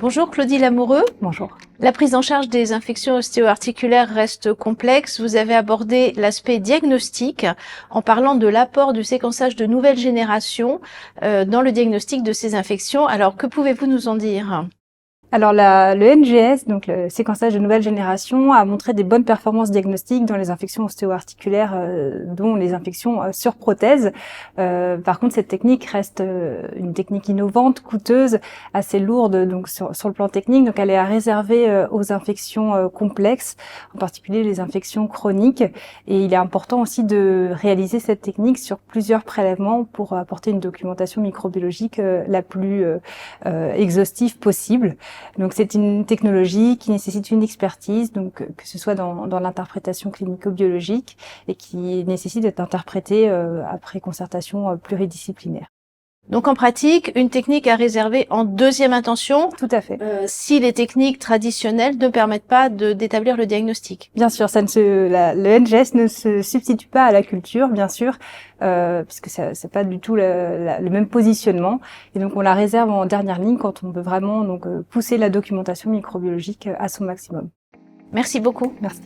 Bonjour Claudie Lamoureux. Bonjour. La prise en charge des infections ostéo-articulaires reste complexe. Vous avez abordé l'aspect diagnostic en parlant de l'apport du séquençage de nouvelle génération dans le diagnostic de ces infections. Alors, que pouvez-vous nous en dire ? Alors le NGS, donc le séquençage de nouvelle génération, a montré des bonnes performances diagnostiques dans les infections ostéo-articulaires, dont les infections sur prothèse. Par contre, cette technique reste une technique innovante, coûteuse, assez lourde donc sur le plan technique. Donc elle est à réserver aux infections complexes, en particulier les infections chroniques. Et il est important aussi de réaliser cette technique sur plusieurs prélèvements pour apporter une documentation microbiologique la plus exhaustive possible. Donc c'est une technologie qui nécessite une expertise, donc que ce soit dans l'interprétation clinico-biologique et qui nécessite d'être interprétée après concertation pluridisciplinaire. Donc en pratique, une technique à réserver en deuxième intention. Tout à fait. Si les techniques traditionnelles ne permettent pas d'établir le diagnostic. Bien sûr, le NGS ne se substitue pas à la culture, bien sûr, puisque c'est pas du tout le même positionnement. Et donc on la réserve en dernière ligne quand on veut vraiment pousser la documentation microbiologique à son maximum. Merci beaucoup. Merci.